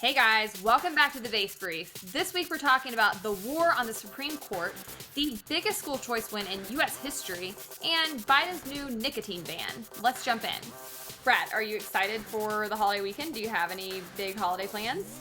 Hey guys, welcome back to the Base Brief. This week we're talking about the war on the Supreme Court, the biggest school choice win in U.S. history, and Biden's new nicotine ban. Let's jump in. Brad, are you excited for the holiday weekend? Do you have any big holiday plans?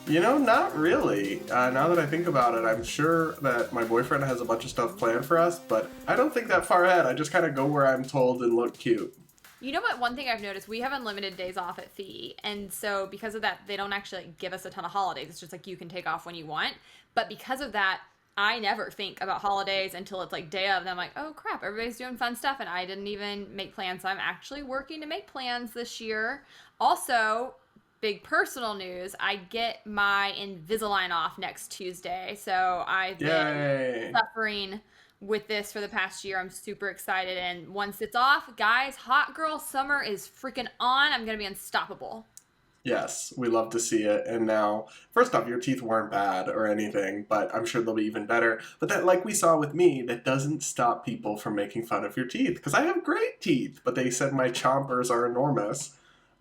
You know, not really. Now that I think about it, I'm sure that my boyfriend has a bunch of stuff planned for us, but I don't think that far ahead. I just kind of go where I'm told and look cute. You know what? One thing I've noticed, we have unlimited days off at FEE, and so because of that, they don't actually give us a ton of holidays. It's just like you can take off when you want. But because of that, I never think about holidays until it's like day of, and I'm like, oh crap, everybody's doing fun stuff, and I didn't even make plans. So I'm actually working to make plans this year. Also, big personal news, I get my Invisalign off next Tuesday. So I've been suffering with this for the past year. I'm super excited, and once it's off, guys, hot girl summer is freaking on. I'm gonna be unstoppable. Yes, we love to see it. And now, first off, your teeth weren't bad or anything, but I'm sure they'll be even better. But that, like we saw with me, that doesn't stop people from making fun of your teeth. Because I have great teeth, but they said my chompers are enormous.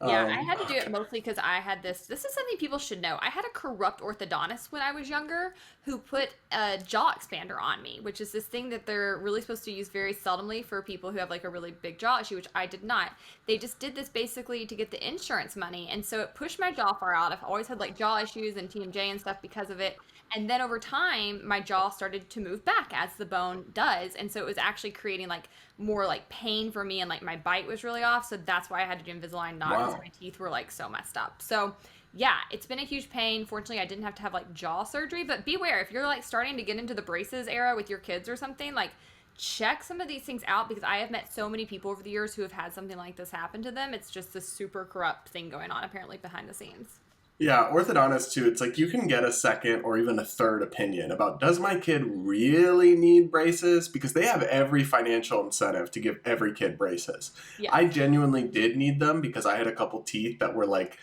Yeah, I had to do it mostly because I had this is something people should know. I had a corrupt orthodontist when I was younger who put a jaw expander on me, which is this thing that they're really supposed to use very seldomly for people who have like a really big jaw issue, which I did not. They just did this basically to get the insurance money, and so it pushed my jaw far out. I've always had like jaw issues and TMJ and stuff because of it. And then over time, my jaw started to move back as the bone does. And so it was actually creating like more like pain for me, and like my bite was really off. So that's why I had to do Invisalign, not because my teeth were like so messed up. So yeah, it's been a huge pain. Fortunately, I didn't have to have like jaw surgery, but beware if you're like starting to get into the braces era with your kids or something, like check some of these things out, because I have met so many people over the years who have had something like this happen to them. It's just this super corrupt thing going on apparently behind the scenes. Yeah, orthodontists too, it's like you can get a second or even a third opinion about, does my kid really need braces? Because they have every financial incentive to give every kid braces. Yeah. I genuinely did need them because I had a couple teeth that were like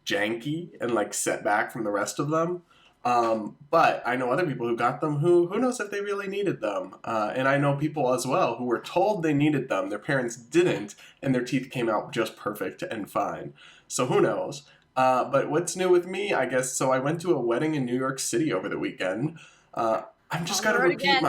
janky and like set back from the rest of them. But I know other people who got them who knows if they really needed them. And I know people as well who were told they needed them, their parents didn't, and their teeth came out just perfect and fine. So who knows? But what's new with me, I guess, so I went to a wedding in New York City over the weekend. I'm just gotta repeat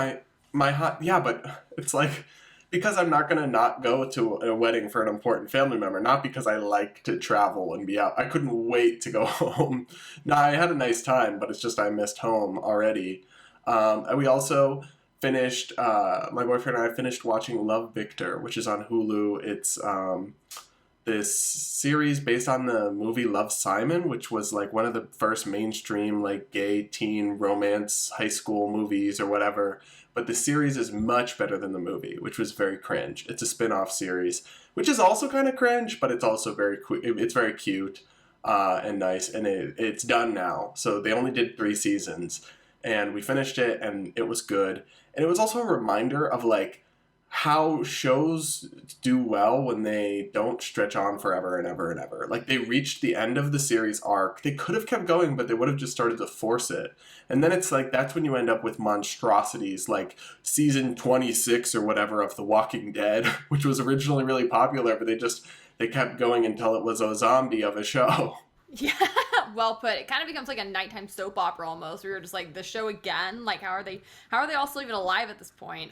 my hot, yeah, but it's like, because I'm not gonna not go to a wedding for an important family member, not because I like to travel and be out. I couldn't wait to go home. No, I had a nice time, but it's just I missed home already. And we also finished, my boyfriend and I finished watching Love, Victor, which is on Hulu. It's, this series based on the movie Love, Simon, which was like one of the first mainstream like gay teen romance high school movies or whatever. But the series is much better than the movie, which was very cringe. It's a spin-off series, which is also kind of cringe, but it's also it's very cute and nice, and it's done now. So they only did 3 seasons, and we finished it, and it was good. And it was also a reminder of like how shows do well when they don't stretch on forever and ever and ever. Like, they reached the end of the series arc. They could have kept going, but they would have just started to force it. And then it's like, that's when you end up with monstrosities like season 26 or whatever of The Walking Dead, which was originally really popular, but they kept going until it was a zombie of a show. Yeah, well put. It kind of becomes like a nighttime soap opera almost. We were just like, the show again? Like, how are they all still even alive at this point?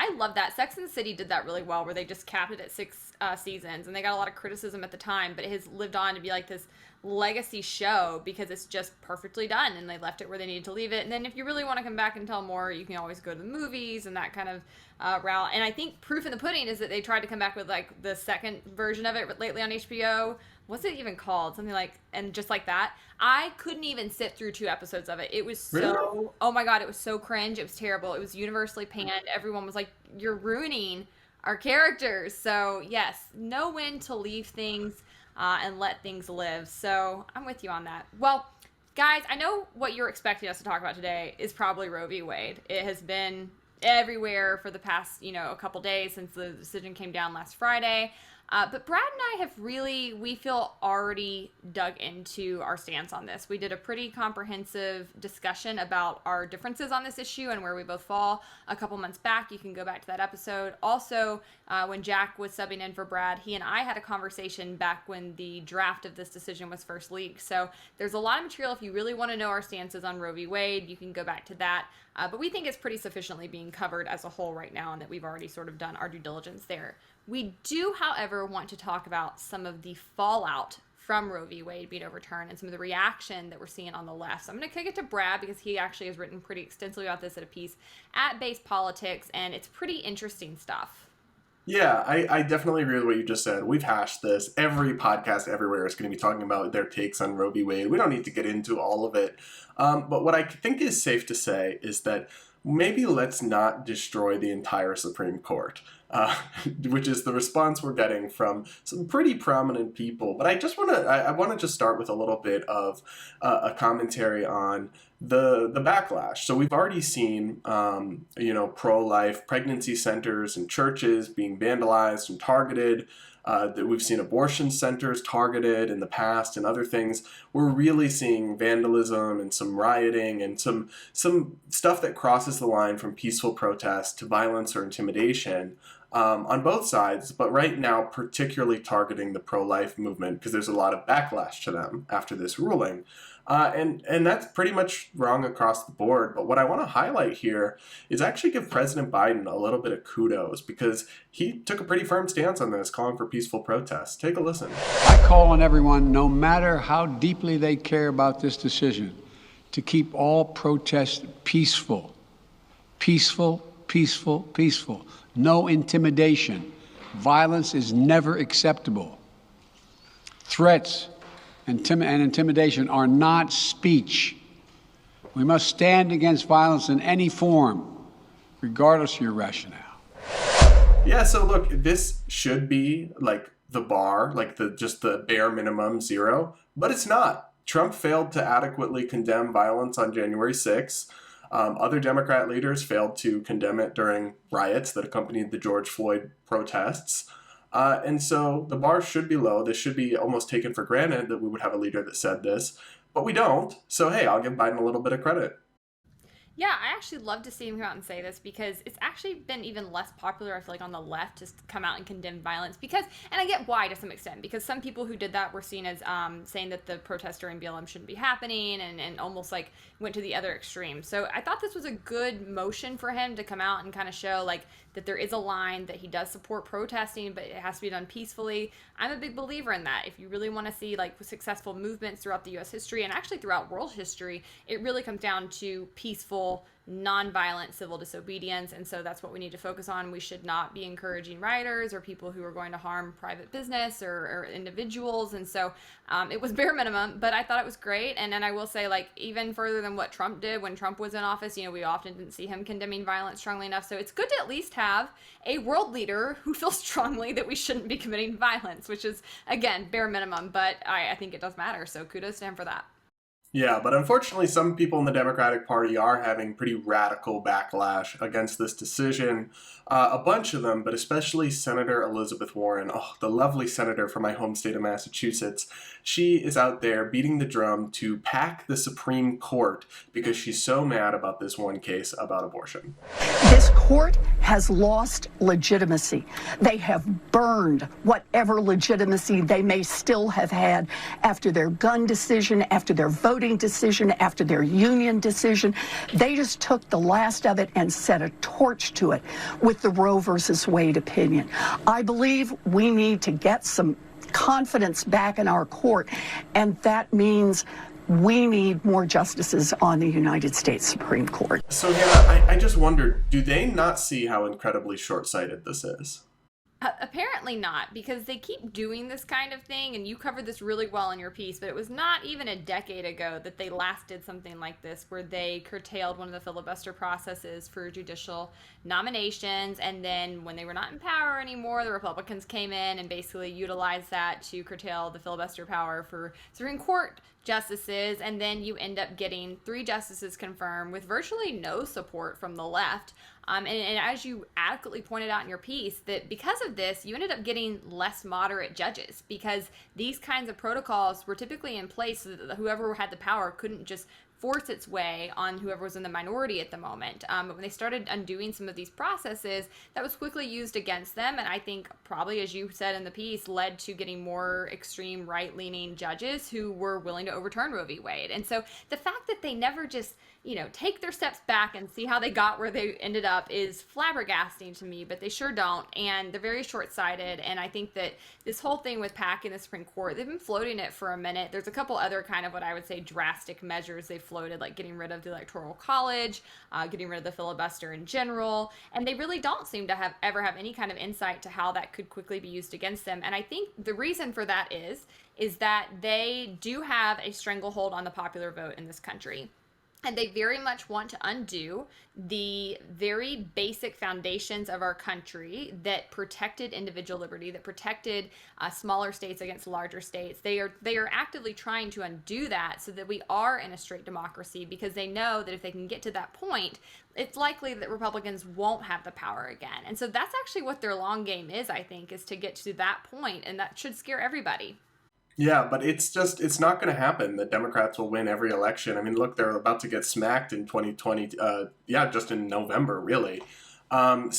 I love that. Sex and the City did that really well, where they just capped it at 6 seasons, and they got a lot of criticism at the time, but it has lived on to be like this legacy show because it's just perfectly done, and they left it where they needed to leave it. And then if you really want to come back and tell more, you can always go to the movies and that kind of route. And I think proof in the pudding is that they tried to come back with like the second version of it lately on HBO. What's it even called? Something like, and just like that. I couldn't even sit through 2 episodes of it. It was so, really? Oh my God, it was so cringe. It was terrible. It was universally panned. Everyone was like, you're ruining our characters. So yes, know when to leave things and let things live. So I'm with you on that. Well, guys, I know what you're expecting us to talk about today is probably Roe v. Wade. It has been everywhere for the past, a couple days since the decision came down last Friday. But Brad and I have really, we feel, already dug into our stance on this. We did a pretty comprehensive discussion about our differences on this issue and where we both fall a couple months back. You can go back to that episode. Also, when Jack was subbing in for Brad, he and I had a conversation back when the draft of this decision was first leaked. So there's a lot of material. If you really want to know our stances on Roe v. Wade, you can go back to that. But we think it's pretty sufficiently being covered as a whole right now, and that we've already sort of done our due diligence there. We do, however, want to talk about some of the fallout from Roe v. Wade being overturned and some of the reaction that we're seeing on the left. So I'm going to kick it to Brad because he actually has written pretty extensively about this at a piece at Base Politics, and it's pretty interesting stuff. Yeah, I definitely agree with what you just said. We've hashed this. Every podcast everywhere is going to be talking about their takes on Roe v. Wade. We don't need to get into all of it. But what I think is safe to say is that maybe let's not destroy the entire Supreme Court, which is the response we're getting from some pretty prominent people. But I want to just start with a little bit of a commentary on the backlash. So we've already seen, pro-life pregnancy centers and churches being vandalized and targeted. That we've seen abortion centers targeted in the past and other things. We're really seeing vandalism and some rioting and some stuff that crosses the line from peaceful protest to violence or intimidation on both sides, but right now particularly targeting the pro-life movement because there's a lot of backlash to them after this ruling. And that's pretty much wrong across the board. But what I want to highlight here is actually give President Biden a little bit of kudos because he took a pretty firm stance on this, calling for peaceful protests. Take a listen. I call on everyone, no matter how deeply they care about this decision, to keep all protests peaceful. Peaceful, peaceful, peaceful. No intimidation. Violence is never acceptable. Threats and intimidation are not speech. We must stand against violence in any form, regardless of your rationale. Yeah, so look, this should be like the bar, like just the bare minimum 0, but it's not. Trump failed to adequately condemn violence on January 6th. Other Democrat leaders failed to condemn it during riots that accompanied the George Floyd protests. And so the bar should be low. This should be almost taken for granted that we would have a leader that said this, but we don't. So, hey, I'll give Biden a little bit of credit. Yeah, I actually love to see him come out and say this because it's actually been even less popular, I feel like, on the left to come out and condemn violence because, and I get why to some extent, because some people who did that were seen as saying that the protests during BLM shouldn't be happening and almost like went to the other extreme. So I thought this was a good motion for him to come out and kind of show like that there is a line that he does support protesting, but it has to be done peacefully. I'm a big believer in that. If you really want to see like successful movements throughout the U.S. history and actually throughout world history, it really comes down to peaceful, non-violent civil disobedience, and so that's what we need to focus on. We should not be encouraging rioters or people who are going to harm private business or individuals, and so it was bare minimum, but I thought it was great. And then I will say, like, even further than what Trump did when Trump was in office, we often didn't see him condemning violence strongly enough, so it's good to at least have a world leader who feels strongly that we shouldn't be committing violence, which is, again, bare minimum, but I think it does matter, so kudos to him for that. Yeah, but unfortunately, some people in the Democratic Party are having pretty radical backlash against this decision. A bunch of them, but especially Senator Elizabeth Warren, the lovely senator from my home state of Massachusetts. She is out there beating the drum to pack the Supreme Court because she's so mad about this one case about abortion. This court has lost legitimacy. They have burned whatever legitimacy they may still have had after their gun decision, after their voting decision, after their union decision. They just took the last of it and set a torch to it with the Roe versus Wade opinion. I believe we need to get some confidence back in our court, and that means we need more justices on the United States Supreme Court. So, Hannah, I just wonder, do they not see how incredibly short-sighted this is? Apparently not, because they keep doing this kind of thing, and you covered this really well in your piece, but it was not even a decade ago that they last did something like this, where they curtailed one of the filibuster processes for judicial nominations, and then when they were not in power anymore, the Republicans came in and basically utilized that to curtail the filibuster power for Supreme Court justices, and then you end up getting 3 justices confirmed with virtually no support from the left. And as you adequately pointed out in your piece, that because of this, you ended up getting less moderate judges, because these kinds of protocols were typically in place so that whoever had the power couldn't just force its way on whoever was in the minority at the moment. But when they started undoing some of these processes, that was quickly used against them, and I think probably, as you said in the piece, led to getting more extreme right-leaning judges who were willing to overturn Roe v. Wade. And so the fact that they never just, take their steps back and see how they got where they ended up is flabbergasting to me, but they sure don't, and they're very short-sighted. And I think that this whole thing with packing the Supreme Court, they've been floating it for a minute. There's a couple other kind of what I would say drastic measures they've floated, like getting rid of the Electoral College, getting rid of the filibuster in general, and they really don't seem to ever have any kind of insight to how that could quickly be used against them. And I think the reason for that is that they do have a stranglehold on the popular vote in this country. And they very much want to undo the very basic foundations of our country that protected individual liberty, that protected smaller states against larger states. They are actively trying to undo that so that we are in a straight democracy, because they know that if they can get to that point, it's likely that Republicans won't have the power again. And so that's actually what their long game is, I think, is to get to that point, and that should scare everybody. Yeah, but it's not going to happen. The Democrats will win every election. I mean, look, they're about to get smacked in 2020. Just in November, really. But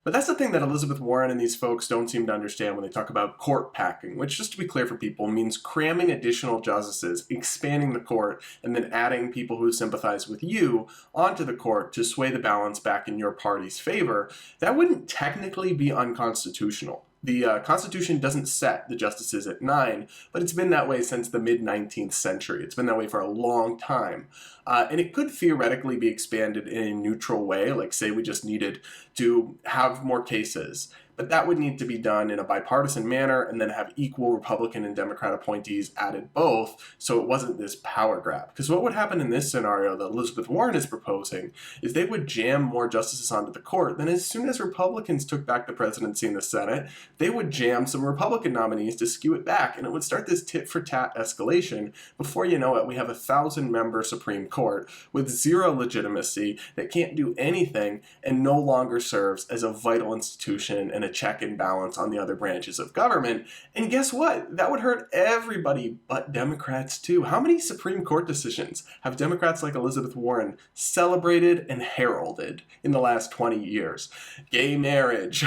that's the thing that Elizabeth Warren and these folks don't seem to understand when they talk about court packing, which, just to be clear for people, means cramming additional justices, expanding the court, and then adding people who sympathize with you onto the court to sway the balance back in your party's favor. That wouldn't technically be unconstitutional. The Constitution doesn't set the justices at 9, but it's been that way since the mid-19th century. It's been that way for a long time. And it could theoretically be expanded in a neutral way, like say we just needed to have more cases. But that would need to be done in a bipartisan manner and then have equal Republican and Democrat appointees added both, so it wasn't this power grab. Because what would happen in this scenario that Elizabeth Warren is proposing is they would jam more justices onto the court. Then as soon as Republicans took back the presidency in the Senate, they would jam some Republican nominees to skew it back, and it would start this tit-for-tat escalation. Before you know it, we have a 1,000-member Supreme Court with zero legitimacy that can't do anything and no longer serves as a vital institution and a check and balance on the other branches of government. And guess what? That would hurt everybody but Democrats too. How many Supreme Court decisions have Democrats like Elizabeth Warren celebrated and heralded in the last 20 years? Gay marriage.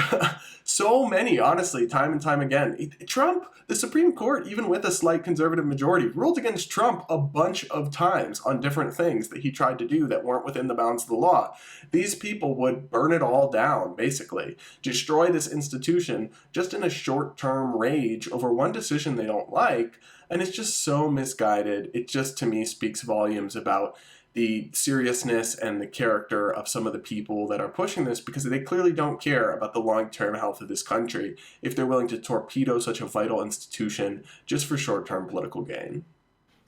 So many, honestly, time and time again. Trump, the Supreme Court, even with a slight conservative majority, ruled against Trump a bunch of times on different things that he tried to do that weren't within the bounds of the law. These people would burn it all down, basically. Destroy this institution just in a short-term rage over one decision they don't like, and it's just so misguided. It just, to me, speaks volumes about the seriousness and the character of some of the people that are pushing this, because they clearly don't care about the long-term health of this country if they're willing to torpedo such a vital institution just for short-term political gain.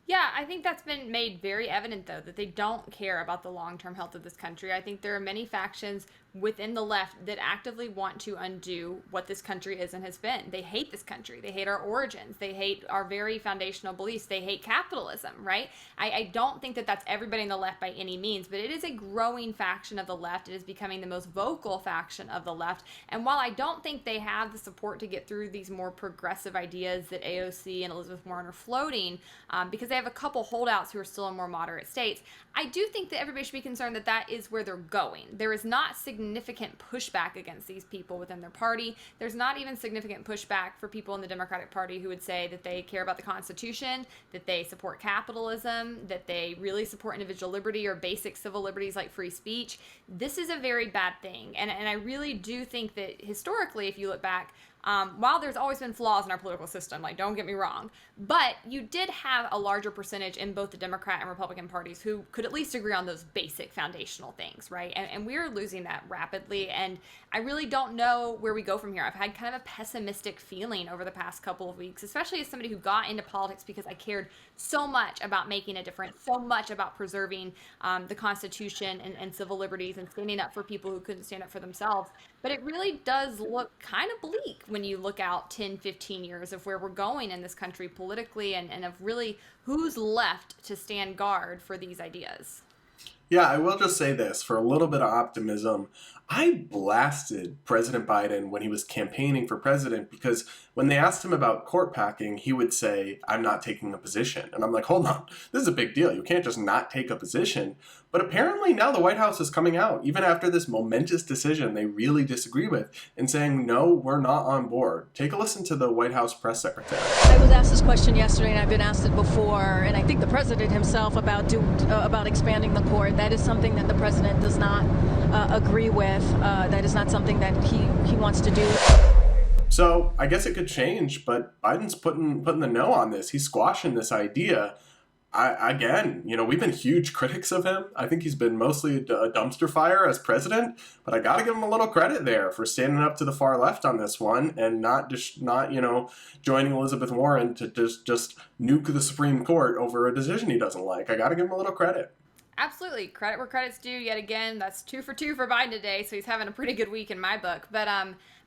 Yeah, I think that's been made very evident, though, that they don't care about the long-term health of this country. I think there are many factions within the left that actively want to undo what this country is and has been. They hate this country. They hate our origins. They hate our very foundational beliefs. They hate capitalism, right? I don't think that that's everybody in the left by any means, but it is a growing faction of the left. It is becoming the most vocal faction of the left. And while I don't think they have the support to get through these more progressive ideas that AOC and Elizabeth Warren are floating, because they have a couple holdouts who are still in more moderate states, I do think that everybody should be concerned that that is where they're going. There is not significant pushback against these people within their party. There's not even significant pushback for people in the Democratic Party who would say that they care about the Constitution, that they support capitalism, that they really support individual liberty or basic civil liberties like free speech. This is a very bad thing. And I really do think that historically, if you look back, while there's always been flaws in our political system, like, don't get me wrong, but you did have a larger percentage in both the Democrat and Republican parties who could at least agree on those basic foundational things, right? And we're losing that rapidly, and I really don't know where we go from here. I've had kind of a pessimistic feeling over the past couple of weeks, especially as somebody who got into politics because I cared so much about making a difference, so much about preserving the Constitution and civil liberties and standing up for people who couldn't stand up for themselves. But it really does look kind of bleak when you look out 10, 15 years of where we're going in this country politically and of really who's left to stand guard for these ideas. Yeah, I will just say this for a little bit of optimism. I blasted President Biden when he was campaigning for president because when they asked him about court packing, he would say, I'm not taking a position. And I'm like, hold on, this is a big deal. You can't just not take a position. But apparently now the White House is coming out, even after this momentous decision they really disagree with, and saying, no, we're not on board. Take a listen to the White House press secretary. I was asked this question yesterday, and I've been asked it before, and I think the president himself about expanding the court. That is something that the president does not agree with. That is not something that he wants to do. So I guess it could change, but Biden's putting the no on this. He's squashing this idea. Again, we've been huge critics of him. I think he's been mostly a dumpster fire as president, but I got to give him a little credit there for standing up to the far left on this one and not joining Elizabeth Warren to just nuke the Supreme Court over a decision he doesn't like. I got to give him a little credit. Absolutely. Credit where credit's due yet again. That's 2 for 2 for Biden today, so he's having a pretty good week in my book.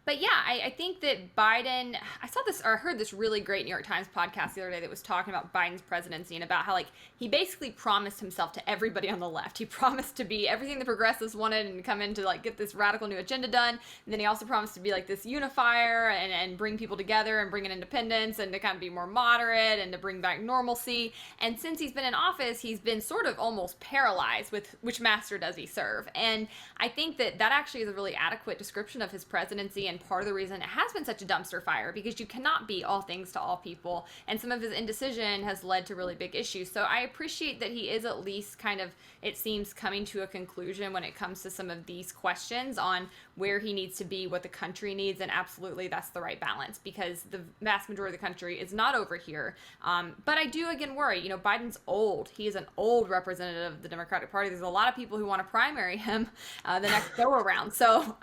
But yeah, I think that Biden, I heard this really great New York Times podcast the other day that was talking about Biden's presidency and about how he basically promised himself to everybody on the left. He promised to be everything the progressives wanted and come in to get this radical new agenda done. And then he also promised to be this unifier and bring people together and bring in independence and to kind of be more moderate and to bring back normalcy. And since he's been in office, he's been sort of almost paralyzed with which master does he serve. And I think that actually is a really adequate description of his presidency and part of the reason it has been such a dumpster fire, because you cannot be all things to all people, and some of his indecision has led to really big issues. So I appreciate that he is at least kind of, it seems, coming to a conclusion when it comes to some of these questions on where he needs to be, what the country needs, and absolutely that's the right balance, because the vast majority of the country is not over here. But I do again worry, Biden's old. He is an old representative of the Democratic Party. There's a lot of people who want to primary him the next go around. So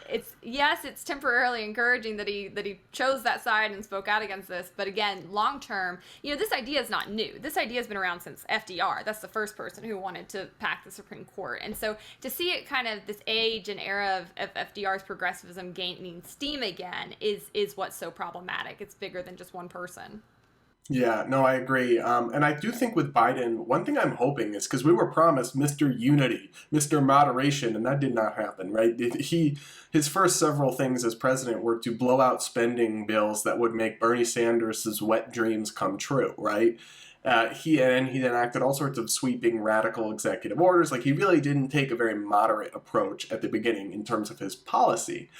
it's temporarily encouraging that he chose that side and spoke out against this. But again, long term, this idea is not new. This idea has been around since FDR. That's the first person who wanted to pack the Supreme Court. And so to see it kind of this age and era of FDR's progressivism gaining steam again is what's so problematic. It's bigger than just one person. Yeah, no, I agree. And I do think with Biden, one thing I'm hoping is, because we were promised Mr. Unity, Mr. Moderation, and that did not happen, right? His first several things as president were to blow out spending bills that would make Bernie Sanders' wet dreams come true, right? He then enacted all sorts of sweeping radical executive orders. He really didn't take a very moderate approach at the beginning in terms of his policy.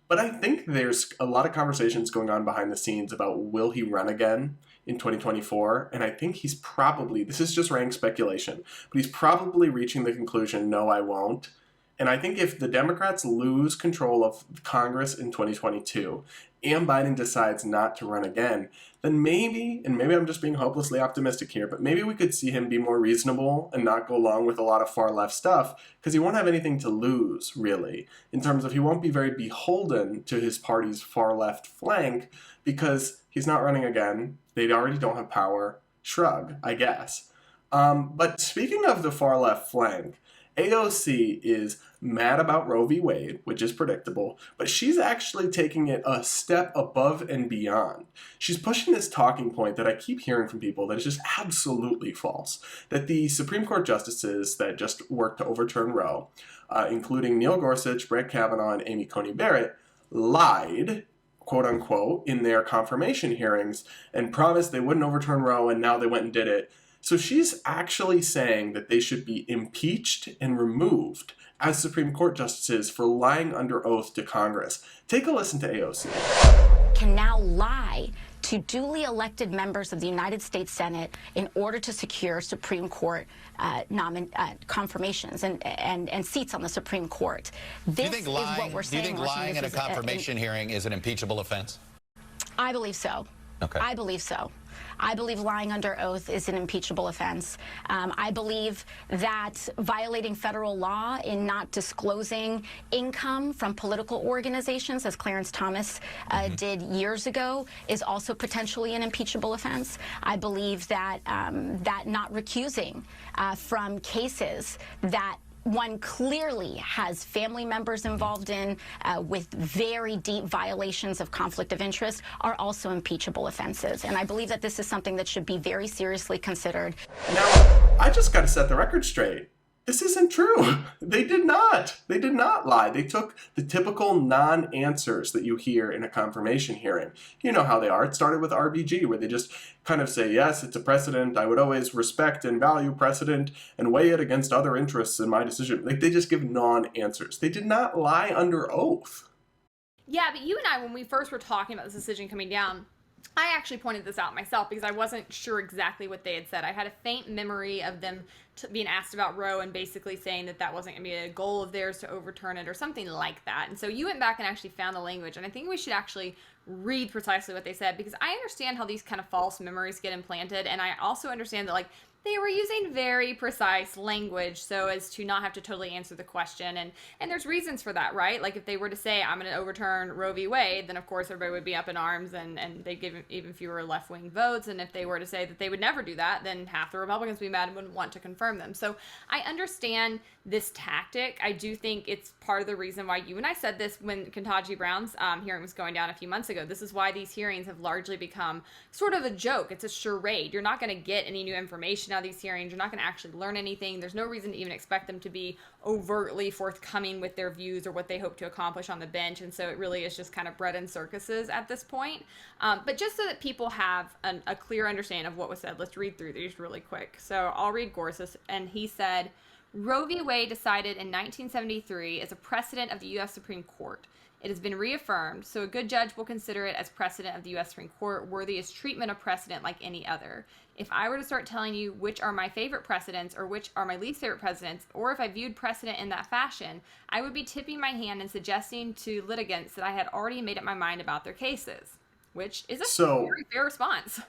But I think there's a lot of conversations going on behind the scenes about will he run again in 2024? And I think he's probably, this is just rank speculation, but he's probably reaching the conclusion, no, I won't. And I think if the Democrats lose control of Congress in 2022 and Biden decides not to run again, then maybe, and maybe I'm just being hopelessly optimistic here, but maybe we could see him be more reasonable and not go along with a lot of far left stuff, because he won't have anything to lose, really, in terms of he won't be very beholden to his party's far left flank, because he's not running again. They already don't have power. Shrug, I guess. But speaking of the far left flank, AOC is mad about Roe v. Wade, which is predictable, but she's actually taking it a step above and beyond. She's pushing this talking point that I keep hearing from people that is just absolutely false, that the Supreme Court justices that just worked to overturn Roe, including Neil Gorsuch, Brett Kavanaugh, and Amy Coney Barrett, lied, quote unquote, in their confirmation hearings and promised they wouldn't overturn Roe, and now they went and did it. So she's actually saying that they should be impeached and removed as Supreme Court justices for lying under oath to Congress. Take a listen to AOC. Can now lie to duly elected members of the United States Senate in order to secure Supreme Court confirmations and seats on the Supreme Court. This is what we're saying. Do you think lying at a confirmation hearing is an impeachable offense? I believe so. Okay. I believe so. I believe lying under oath is an impeachable offense. I believe that violating federal law in not disclosing income from political organizations, as Clarence Thomas did years ago, is also potentially an impeachable offense. I believe that that not recusing from cases that one clearly has family members involved in with very deep violations of conflict of interest are also impeachable offenses. And I believe that this is something that should be very seriously considered. Now, I just got to set the record straight. This isn't true. They did not. They did not lie. They took the typical non-answers that you hear in a confirmation hearing. You know how they are. It started with RBG, where they just kind of say, yes, it's a precedent. I would always respect and value precedent and weigh it against other interests in my decision. Like, they just give non-answers. They did not lie under oath. Yeah, but you and I, when we first were talking about this decision coming down, I actually pointed this out myself because I wasn't sure exactly what they had said. I had a faint memory of them being asked about Roe and basically saying that that wasn't going to be a goal of theirs to overturn it or something like that. And so you went back and actually found the language, and I think we should actually read precisely what they said, because I understand how these kind of false memories get implanted, and I also understand that, like, they were using very precise language so as to not have to totally answer the question. And there's reasons for that, right? Like, if they were to say, I'm going to overturn Roe v. Wade, then of course everybody would be up in arms and they'd give even fewer left-wing votes. And if they were to say that they would never do that, then half the Republicans would be mad and wouldn't want to confirm them. So I understand this tactic. I do think it's part of the reason why you and I said this when Ketanji Brown's hearing was going down a few months ago. This is why these hearings have largely become sort of a joke. It's a charade. You're not going to get any new information out of these hearings. You're not going to actually learn anything. There's no reason to even expect them to be overtly forthcoming with their views or what they hope to accomplish on the bench. And so it really is just kind of bread and circuses at this point. But just so that people have a clear understanding of what was said, let's read through these really quick. So I'll read Gorsuch, and he said, Roe v. Wade decided in 1973 is a precedent of the U.S. Supreme Court. It has been reaffirmed, so a good judge will consider it as precedent of the U.S. Supreme Court, worthy as treatment of precedent like any other. If I were to start telling you which are my favorite precedents or which are my least favorite precedents, or if I viewed precedent in that fashion, I would be tipping my hand and suggesting to litigants that I had already made up my mind about their cases, which is a very fair response.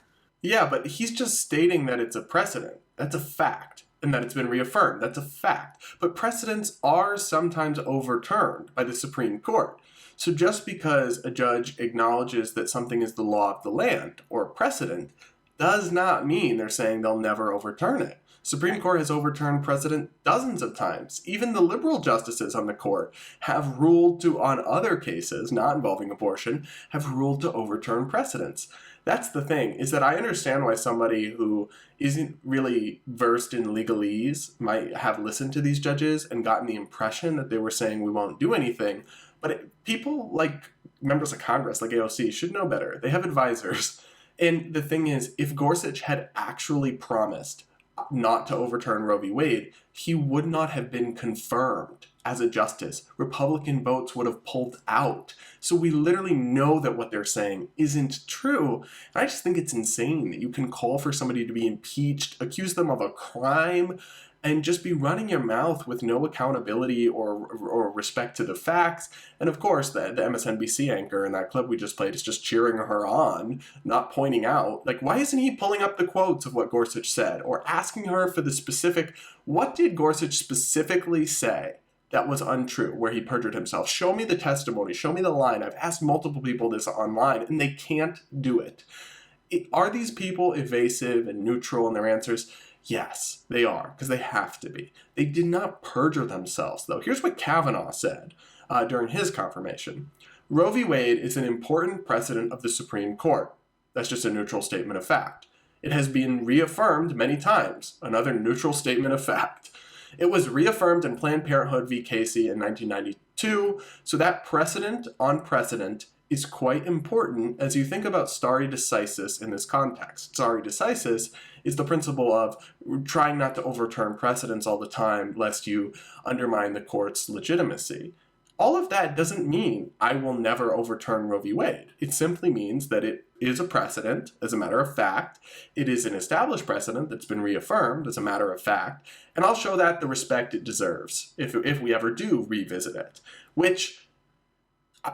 Yeah, but he's just stating that it's a precedent. That's a fact. And that it's been reaffirmed. That's a fact. But precedents are sometimes overturned by the Supreme Court. So just because a judge acknowledges that something is the law of the land or precedent does not mean they're saying they'll never overturn it. Supreme Court has overturned precedent dozens of times. Even the liberal justices on the court have ruled to, on other cases not involving abortion, have ruled to overturn precedents. That's the thing, is that I understand why somebody who isn't really versed in legalese might have listened to these judges and gotten the impression that they were saying we won't do anything. But people like members of Congress, like AOC, should know better. They have advisors. And the thing is, if Gorsuch had actually promised not to overturn Roe v. Wade, he would not have been confirmed as a justice. Republican votes would have pulled out. So we literally know that what they're saying isn't true. And I just think it's insane that you can call for somebody to be impeached, accuse them of a crime, and just be running your mouth with no accountability or respect to the facts. And of course, the MSNBC anchor in that clip we just played is just cheering her on, not pointing out, like, why isn't he pulling up the quotes of what Gorsuch said or asking her for the specific, what did Gorsuch specifically say that was untrue, where he perjured himself? Show me the testimony, show me the line. I've asked multiple people this online, and they can't do it. Are these people evasive and neutral in their answers? Yes, they are, because they have to be. They did not perjure themselves, though. Here's what Kavanaugh said during his confirmation. Roe v. Wade is an important precedent of the Supreme Court. That's just a neutral statement of fact. It has been reaffirmed many times. Another neutral statement of fact. It was reaffirmed in Planned Parenthood v. Casey in 1992, so that precedent on precedent is quite important as you think about stare decisis in this context. Stare decisis is the principle of trying not to overturn precedents all the time lest you undermine the court's legitimacy. All of that doesn't mean I will never overturn Roe v. Wade. It simply means that it is a precedent, as a matter of fact. It is an established precedent that's been reaffirmed, as a matter of fact. And I'll show that the respect it deserves if we ever do revisit it, which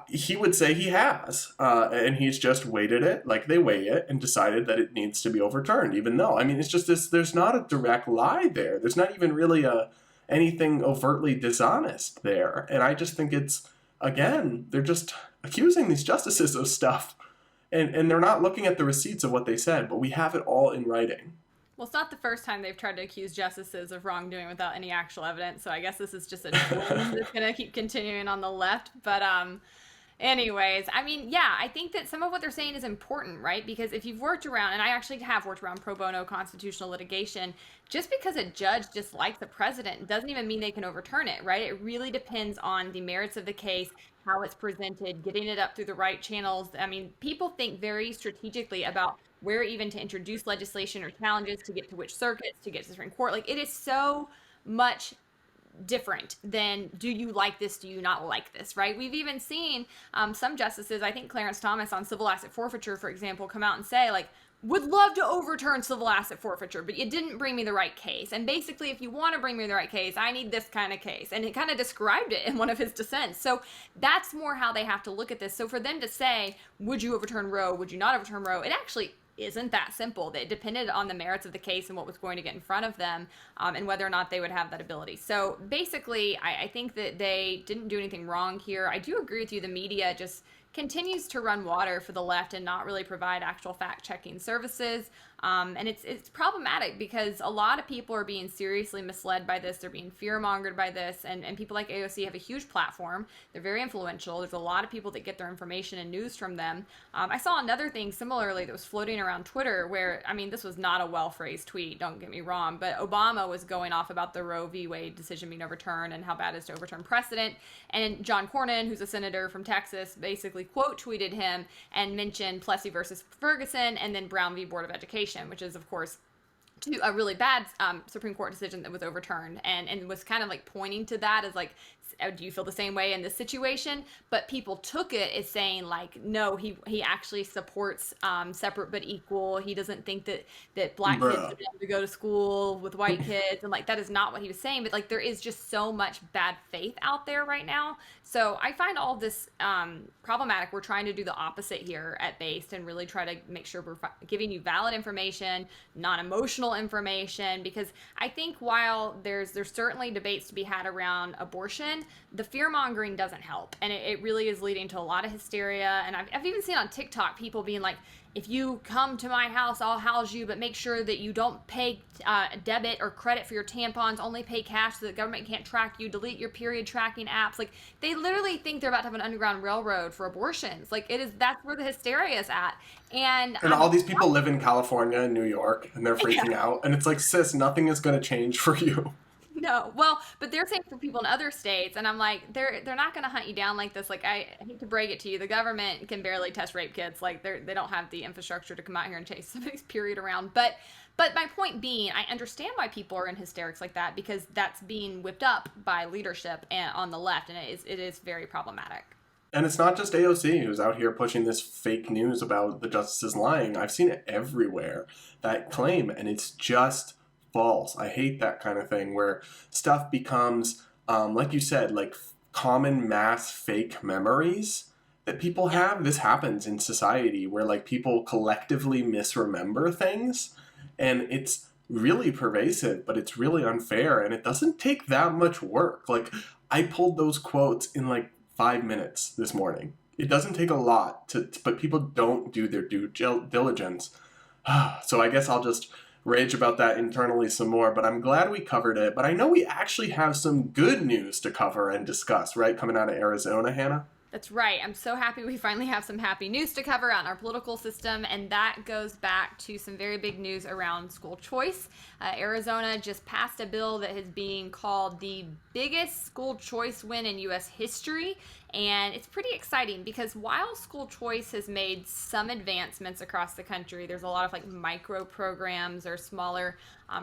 he would say he has. And he's just weighted it like they weigh it and decided that it needs to be overturned, even though, I mean, it's just this, there's not a direct lie there. There's not even really anything overtly dishonest there. And I just think it's, again, they're just accusing these justices of stuff. And they're not looking at the receipts of what they said, but we have it all in writing. Well, it's not the first time they've tried to accuse justices of wrongdoing without any actual evidence, so I guess this is just a trend that's going to keep continuing on the left. But anyways, I mean, yeah, I think that some of what they're saying is important, right? Because if you've worked around, and I actually have worked around pro bono constitutional litigation, just because a judge dislikes the president doesn't even mean they can overturn it, right? It really depends on the merits of the case, how it's presented, getting it up through the right channels. I mean, people think very strategically about where even to introduce legislation or challenges, to get to which circuits, to get to the Supreme Court. Like, it is so much different than, do you like this, do you not like this, right? We've even seen some justices, I think Clarence Thomas on civil asset forfeiture, for example, come out and say, like, would love to overturn civil asset forfeiture, but you didn't bring me the right case. And basically, if you want to bring me the right case, I need this kind of case. And it kind of described it in one of his dissents. So that's more how they have to look at this. So for them to say, would you overturn Roe, would you not overturn Roe, it actually isn't that simple. It depended on the merits of the case and what was going to get in front of them, and whether or not they would have that ability. So basically, I think that they didn't do anything wrong here. I do agree with you. The media just continues to run water for the left and not really provide actual fact-checking services. And it's problematic because a lot of people are being seriously misled by this. They're being fear-mongered by this. And people like AOC have a huge platform. They're very influential. There's a lot of people that get their information and news from them. I saw another thing similarly that was floating around Twitter where, I mean, this was not a well-phrased tweet, don't get me wrong, but Obama was going off about the Roe v. Wade decision being overturned and how bad it is to overturn precedent. And John Cornyn, who's a senator from Texas, basically quote tweeted him and mentioned Plessy versus Ferguson and then Brown v. Board of Education, which is, of course, a really bad Supreme Court decision that was overturned, and was kind of like pointing to that as like, do you feel the same way in this situation? But people took it as saying like, no, he actually supports separate but equal. He doesn't think that black kids should be able to go to school with white kids, and like that is not what he was saying. But like there is just so much bad faith out there right now. So I find all this problematic. We're trying to do the opposite here at Based and really try to make sure we're giving you valid information, non-emotional information, because I think while there's certainly debates to be had around abortion, the fear-mongering doesn't help. And it really is leading to a lot of hysteria. And I've even seen on TikTok people being like, if you come to my house, I'll house you, but make sure that you don't pay debit or credit for your tampons, only pay cash so the government can't track you, delete your period tracking apps. Like, they literally think they're about to have an underground railroad for abortions. Like, that's where the hysteria is at. And all these people live in California and New York, and they're freaking out. And it's like, sis, nothing is going to change for you. No, well, but they're saying for people in other states, and I'm like, they're not going to hunt you down like this. Like, I hate to break it to you, the government can barely test rape kits. Like, they don't have the infrastructure to come out here and chase somebody's period around. But my point being, I understand why people are in hysterics like that, because that's being whipped up by leadership and on the left, and it is very problematic. And it's not just AOC who's out here pushing this fake news about the justices lying. I've seen it everywhere, that claim, and it's just false. I hate that kind of thing where stuff becomes, like you said, like common mass fake memories that people have. This happens in society where like people collectively misremember things, and it's really pervasive, but it's really unfair, and it doesn't take that much work. Like, I pulled those quotes in like 5 minutes this morning. It doesn't take a lot but people don't do their due diligence. So I guess I'll just rage about that internally some more, but I'm glad we covered it. But I know we actually have some good news to cover and discuss, right? Coming out of Arizona, Hannah? That's right. I'm so happy we finally have some happy news to cover out in our political system, and that goes back to some very big news around school choice. Arizona just passed a bill that is being called the biggest school choice win in U.S. history, and it's pretty exciting because while school choice has made some advancements across the country, there's a lot of like micro programs or smaller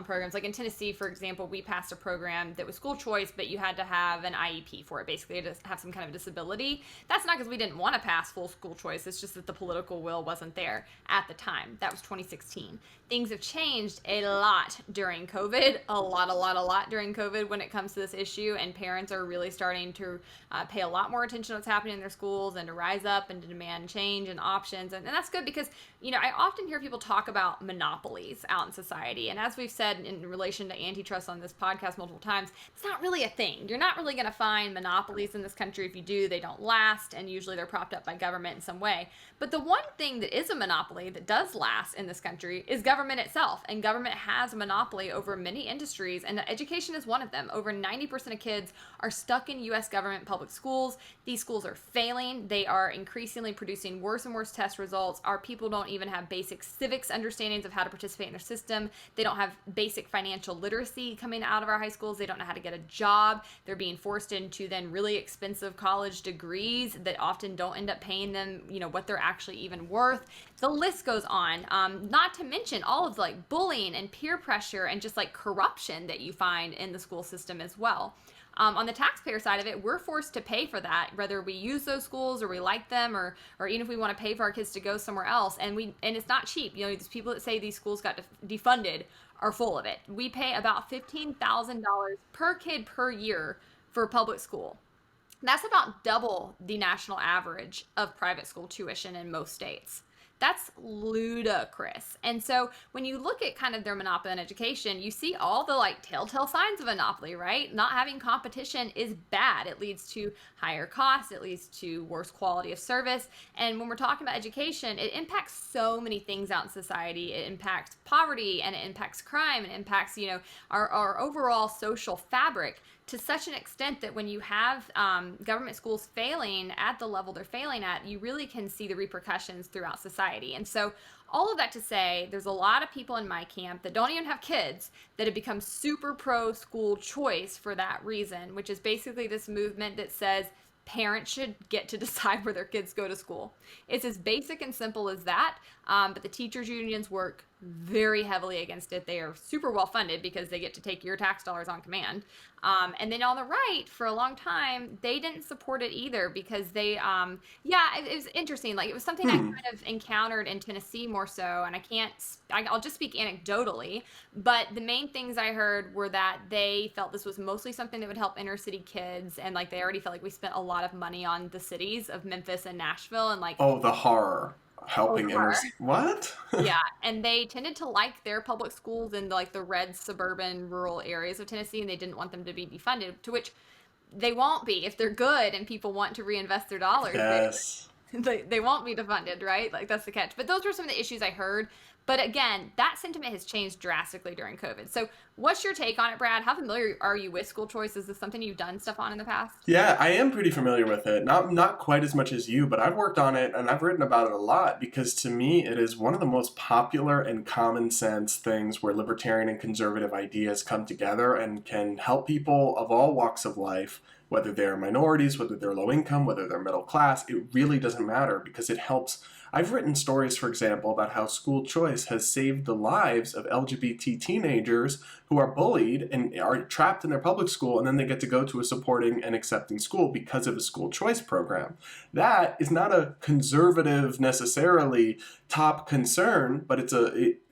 programs. Like in Tennessee, for example, we passed a program that was school choice, but you had to have an IEP for it, basically to have some kind of disability. That's not because we didn't want to pass full school choice. It's just that the political will wasn't there at the time. That was 2016. Things have changed a lot during COVID, a lot during COVID when it comes to this issue, and parents are really starting to pay a lot more attention attention to what's happening in their schools and to rise up and to demand change and options. And that's good because, you know, I often hear people talk about monopolies out in society. And as we've said in relation to antitrust on this podcast multiple times, it's not really a thing. You're not really going to find monopolies in this country. If you do, they don't last, and usually they're propped up by government in some way. But the one thing that is a monopoly that does last in this country is government itself. And government has a monopoly over many industries, and education is one of them. Over 90% of kids are stuck in U.S. government public schools. These schools are failing. They are increasingly producing worse and worse test results. Our people don't even have basic civics understandings of how to participate in their system. They don't have basic financial literacy coming out of our high schools. They don't know how to get a job. They're being forced into then really expensive college degrees that often don't end up paying them, you know, what they're actually even worth. The list goes on. Not to mention all of the like bullying and peer pressure and just like corruption that you find in the school system as well. On the taxpayer side of it, we're forced to pay for that, whether we use those schools or we like them, or even if we want to pay for our kids to go somewhere else. And it's not cheap. You know, these people that say these schools got defunded are full of it. We pay about $15,000 per kid per year for public school. That's about double the national average of private school tuition in most states. That's ludicrous. And so when you look at kind of their monopoly in education, you see all the like telltale signs of monopoly, right? Not having competition is bad. It leads to higher costs. It leads to worse quality of service. And when we're talking about education, it impacts so many things out in society. It impacts poverty, and it impacts crime, and it impacts, you know, our overall social fabric, to such an extent that when you have government schools failing at the level they're failing at, you really can see the repercussions throughout society. And so all of that to say, there's a lot of people in my camp that don't even have kids that have become super pro school choice for that reason, which is basically this movement that says parents should get to decide where their kids go to school. It's as basic and simple as that, but the teachers unions work very heavily against it. They are super well funded because they get to take your tax dollars on command. And then on the right, for a long time, they didn't support it either because they, it was interesting. Like, it was something I kind of encountered in Tennessee more so, and I'll just speak anecdotally, but the main things I heard were that they felt this was mostly something that would help inner city kids, and like they already felt like we spent a lot of money on the cities of Memphis and Nashville, and like, oh, the horror. Helping what? Yeah, and they tended to like their public schools in like the red suburban rural areas of Tennessee, and they didn't want them to be defunded, to which they won't be if they're good and people want to reinvest their dollars. Yes. They won't be defunded, right? Like, that's the catch. But those were some of the issues I heard. But again, that sentiment has changed drastically during COVID. So what's your take on it, Brad? How familiar are you with school choice? Is this something you've done stuff on in the past? Yeah, I am pretty familiar with it. Not quite as much as you, but I've worked on it and I've written about it a lot because to me it is one of the most popular and common sense things where libertarian and conservative ideas come together and can help people of all walks of life, whether they're minorities, whether they're low income, whether they're middle class. It really doesn't matter because it helps. I've written stories, for example, about how school choice has saved the lives of LGBT teenagers who are bullied and are trapped in their public school, and then they get to go to a supporting and accepting school because of a school choice program. That is not a conservative necessarily top concern, but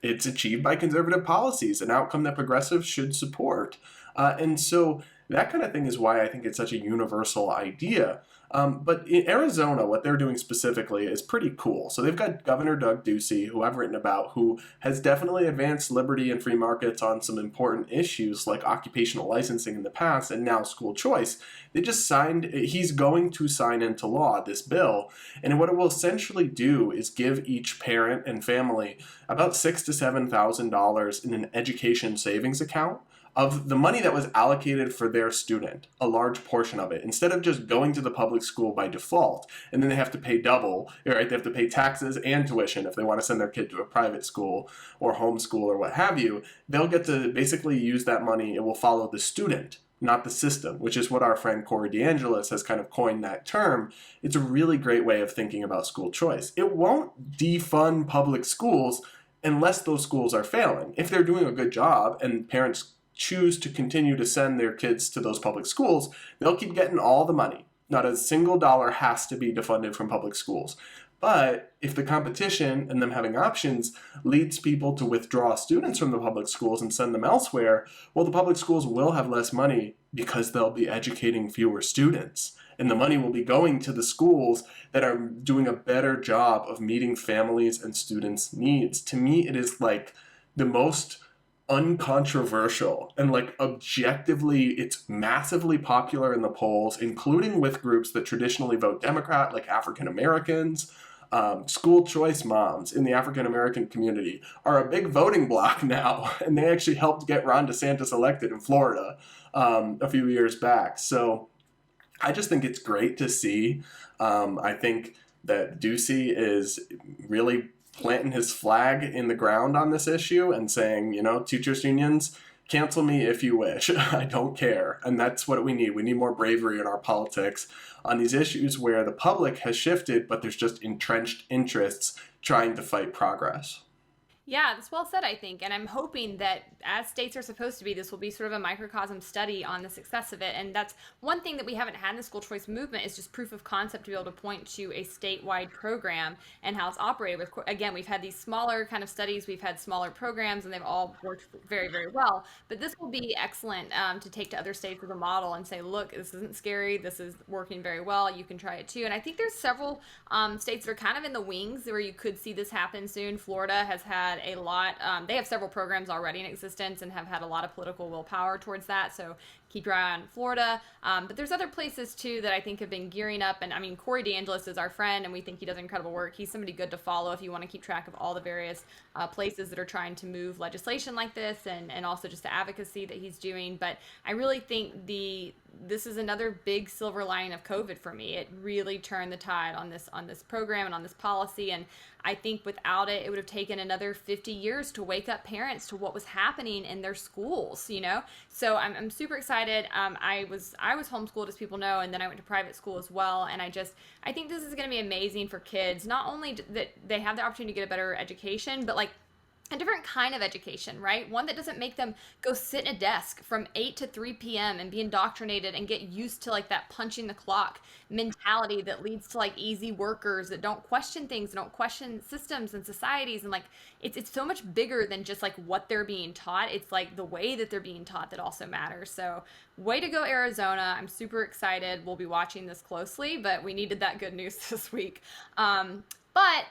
it's achieved by conservative policies, an outcome that progressives should support. And so that kind of thing is why I think it's such a universal idea. But in Arizona, what they're doing specifically is pretty cool. So they've got Governor Doug Ducey, who I've written about, who has definitely advanced liberty and free markets on some important issues like occupational licensing in the past and now school choice. He's going to sign into law this bill. And what it will essentially do is give each parent and family about $6,000 to $7,000 in an education savings account of the money that was allocated for their student, a large portion of it, instead of just going to the public school by default, and then they have to pay double, right? They have to pay taxes and tuition if they want to send their kid to a private school or homeschool or what have you. They'll get to basically use that money. It will follow the student, not the system, which is what our friend Corey DeAngelis has kind of coined that term. It's a really great way of thinking about school choice. It won't defund public schools unless those schools are failing. If they're doing a good job and parents choose to continue to send their kids to those public schools, they'll keep getting all the money. Not a single dollar has to be defunded from public schools. But if the competition and them having options leads people to withdraw students from the public schools and send them elsewhere, well, the public schools will have less money because they'll be educating fewer students. And the money will be going to the schools that are doing a better job of meeting families and students' needs. To me, it is like the most uncontroversial and like objectively it's massively popular in the polls, including with groups that traditionally vote Democrat, like African Americans. School choice moms in the African American community are a big voting bloc now, and they actually helped get Ron DeSantis elected in Florida a few years back. So I just think it's great to see. I think that Ducey is really planting his flag in the ground on this issue and saying, you know, teachers unions, cancel me if you wish. I don't care. And that's what we need. We need more bravery in our politics on these issues where the public has shifted, but there's just entrenched interests trying to fight progress. Yeah, that's well said, I think. And I'm hoping that as states are supposed to be, this will be sort of a microcosm study on the success of it. And that's one thing that we haven't had in the school choice movement is just proof of concept to be able to point to a statewide program and how it's operated. With, again, we've had these smaller kind of studies, we've had smaller programs, and they've all worked very, very well. But this will be excellent to take to other states as a model and say, look, this isn't scary. This is working very well. You can try it too. And I think there's several states that are kind of in the wings where you could see this happen soon. Florida has had a lot. They have several programs already in existence and have had a lot of political willpower towards that. So keep your eye on Florida. But there's other places too that I think have been gearing up. And I mean, Corey DeAngelis is our friend and we think he does incredible work. He's somebody good to follow if you want to keep track of all the various places that are trying to move legislation like this and also just the advocacy that he's doing. But I really think this is another big silver lining of COVID for me. It really turned the tide on this program and on this policy. And I think without it, it would have taken another 50 years to wake up parents to what was happening in their schools, you know? So I'm super excited. I was homeschooled, as people know, and then I went to private school as well. And I think this is going to be amazing for kids. Not only that they have the opportunity to get a better education, but like a different kind of education, right? One that doesn't make them go sit in a desk from 8 to 3 p.m. and be indoctrinated and get used to like that punching the clock mentality that leads to like easy workers that don't question things, don't question systems and societies. And like, it's so much bigger than just like what they're being taught. It's like the way that they're being taught that also matters. So way to go, Arizona. I'm super excited. We'll be watching this closely, but we needed that good news this week. But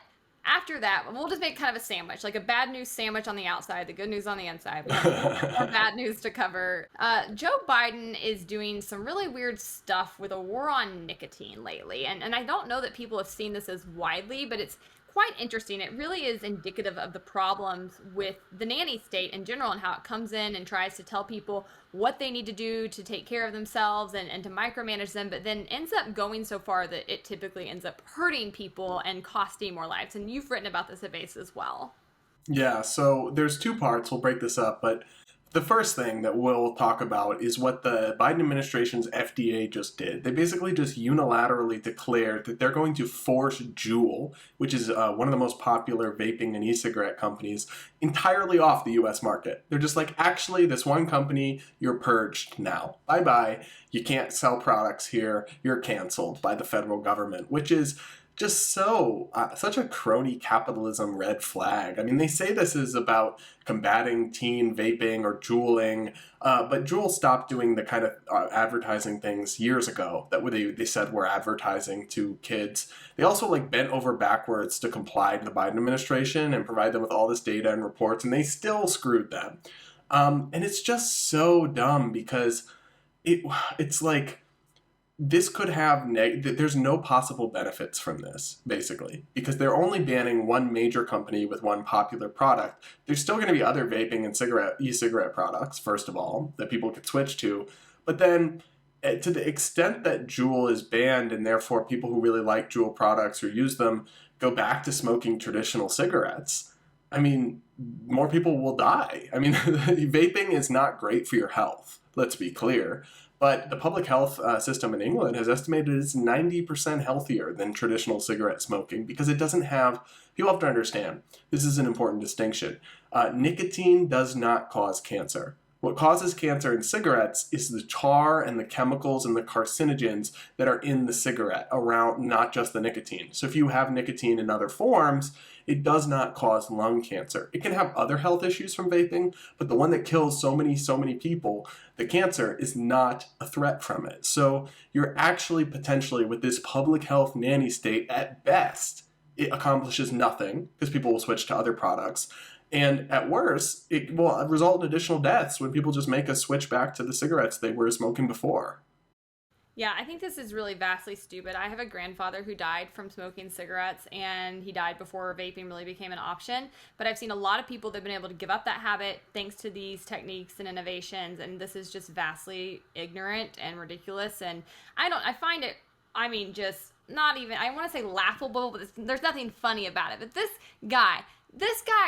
after that, we'll just make kind of a sandwich, like a bad news sandwich on the outside, the good news on the inside. We have more bad news to cover. Joe Biden is doing some really weird stuff with a war on nicotine lately. And I don't know that people have seen this as widely, but it's quite interesting. It really is indicative of the problems with the nanny state in general and how it comes in and tries to tell people what they need to do to take care of themselves and to micromanage them, but then ends up going so far that it typically ends up hurting people and costing more lives. And you've written about this at base as well. Yeah, so there's two parts. We'll break this up, but the first thing that we'll talk about is what the Biden administration's FDA just did. They basically just unilaterally declared that they're going to force Juul, which is one of the most popular vaping and e-cigarette companies, entirely off the U.S. market. They're just like, actually, this one company, you're purged now. Bye-bye. You can't sell products here. You're canceled by the federal government, which is just such a crony capitalism red flag. I mean, they say this is about combating teen vaping or Juuling, but Juul stopped doing the kind of advertising things years ago that they said were advertising to kids. They also like bent over backwards to comply to the Biden administration and provide them with all this data and reports, and they still screwed them. And it's just so dumb because it's like, this could have there's no possible benefits from this, basically, because they're only banning one major company with one popular product. There's still going to be other vaping and e-cigarette products, first of all, that people could switch to. But then to the extent that Juul is banned and therefore people who really like Juul products or use them go back to smoking traditional cigarettes, I mean, more people will die. I mean, vaping is not great for your health, let's be clear. But the public health system in England has estimated it's 90% healthier than traditional cigarette smoking because it doesn't have, people have to understand, this is an important distinction. Nicotine does not cause cancer. What causes cancer in cigarettes is the tar and the chemicals and the carcinogens that are in the cigarette around, not just the nicotine. So if you have nicotine in other forms, it does not cause lung cancer. It can have other health issues from vaping, but the one that kills so many people, the cancer, is not a threat from it. So you're actually potentially, with this public health nanny state, at best, it accomplishes nothing because people will switch to other products. And at worst, it will result in additional deaths when people just make a switch back to the cigarettes they were smoking before. Yeah, I think this is really vastly stupid. I have a grandfather who died from smoking cigarettes, and he died before vaping really became an option. But I've seen a lot of people that have been able to give up that habit thanks to these techniques and innovations, and this is just vastly ignorant and ridiculous. And I find it, just not even, I want to say laughable, but there's nothing funny about it. But this guy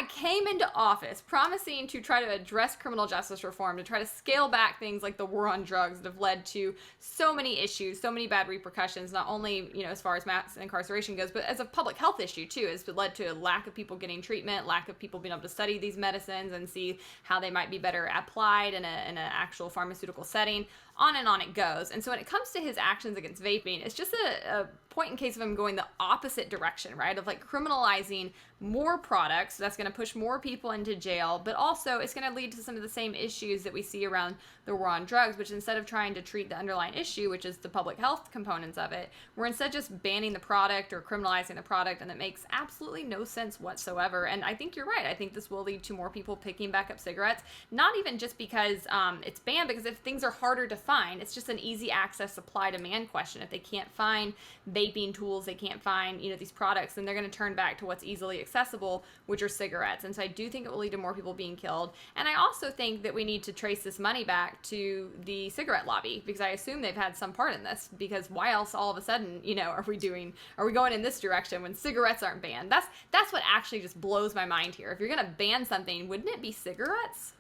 came into office promising to try to address criminal justice reform, to try to scale back things like the war on drugs that have led to so many issues, so many bad repercussions, not only, as far as mass incarceration goes, but as a public health issue too. It's led to a lack of people getting treatment, lack of people being able to study these medicines and see how they might be better applied in an actual pharmaceutical setting. On and on it goes. And so when it comes to his actions against vaping, it's just a point in case of him going the opposite direction, right? Of like criminalizing more products. So that's going to push more people into jail, but also it's going to lead to some of the same issues that we see around the war on drugs, which instead of trying to treat the underlying issue, which is the public health components of it, we're instead just banning the product or criminalizing the product, and that makes absolutely no sense whatsoever. And I think you're right. I think this will lead to more people picking back up cigarettes, not even just because it's banned, because if things are harder to find, it's just an easy access supply demand question. If they can't find vaping tools, they can't find these products, then they're going to turn back to what's easily accessible, which are cigarettes. And so I do think it will lead to more people being killed. And I also think that we need to trace this money back to the cigarette lobby, because I assume they've had some part in this, because why else all of a sudden are we going in this direction when cigarettes aren't banned? That's what actually just blows my mind here. If you're going to ban something, wouldn't it be cigarettes?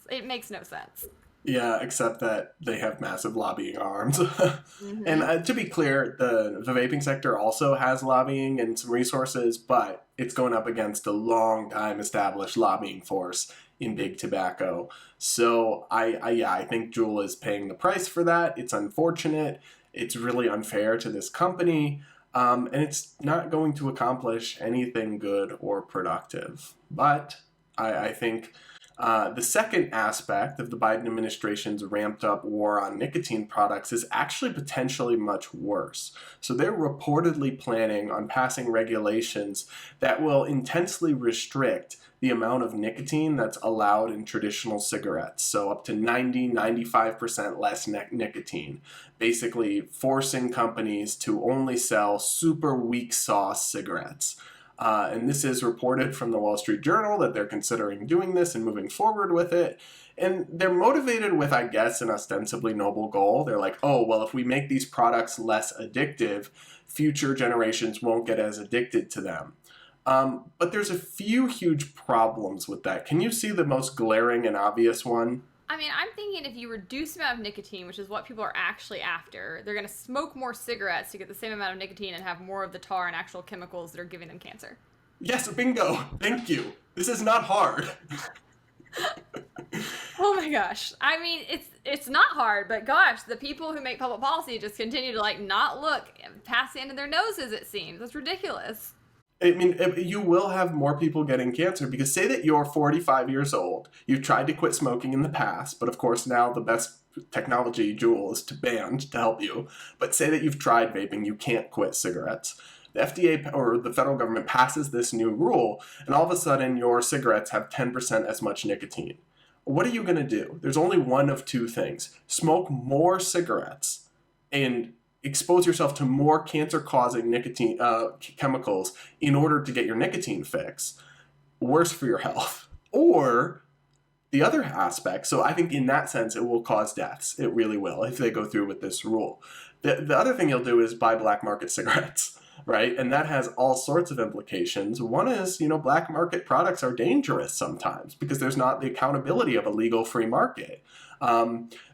It makes no sense. Yeah, except that they have massive lobbying arms. Mm-hmm. And to be clear, the vaping sector also has lobbying and some resources, but it's going up against a long time established lobbying force in big tobacco. So I think Juul is paying the price for that. It's unfortunate. It's really unfair to this company. And it's not going to accomplish anything good or productive. But I think the second aspect of the Biden administration's ramped up war on nicotine products is actually potentially much worse. So they're reportedly planning on passing regulations that will intensely restrict the amount of nicotine that's allowed in traditional cigarettes. So up to 95% less nicotine, basically forcing companies to only sell super weak sauce cigarettes. And this is reported from the Wall Street Journal that they're considering doing this and moving forward with it. And they're motivated with, I guess, an ostensibly noble goal. They're like, oh, well, if we make these products less addictive, future generations won't get as addicted to them. But there's a few huge problems with that. Can you see the most glaring and obvious one? I'm thinking if you reduce the amount of nicotine, which is what people are actually after, they're going to smoke more cigarettes to get the same amount of nicotine and have more of the tar and actual chemicals that are giving them cancer. Yes, bingo. Thank you. This is not hard. Oh my gosh. It's not hard, but gosh, the people who make public policy just continue to not look past the end of their noses, it seems. That's ridiculous. You will have more people getting cancer because say that you're 45 years old, you've tried to quit smoking in the past, but of course now the best technology, Juul, is to help you. But say that you've tried vaping, you can't quit cigarettes. The FDA or the federal government passes this new rule, and all of a sudden your cigarettes have 10% as much nicotine. What are you going to do? There's only one of two things. Smoke more cigarettes and expose yourself to more cancer-causing nicotine chemicals in order to get your nicotine fix. Worse for your health. Or the other aspect, so I think in that sense it will cause deaths. It really will if they go through with this rule. The other thing you'll do is buy black market cigarettes, right? And that has all sorts of implications. One is, black market products are dangerous sometimes because there's not the accountability of a legal free market.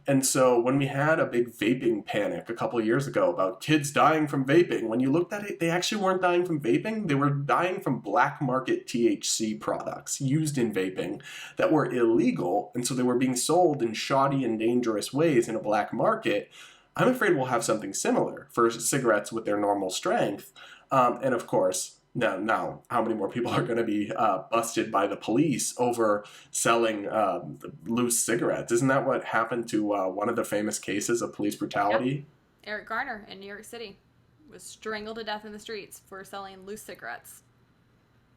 And so when we had a big vaping panic a couple of years ago about kids dying from vaping, when you looked at it, they actually weren't dying from vaping. They were dying from black market THC products used in vaping that were illegal. And so they were being sold in shoddy and dangerous ways in a black market. I'm afraid we'll have something similar for cigarettes with their normal strength. And of course, now, how many more people are going to be busted by the police over selling loose cigarettes? Isn't that what happened to one of the famous cases of police brutality? Yep. Eric Garner in New York City was strangled to death in the streets for selling loose cigarettes.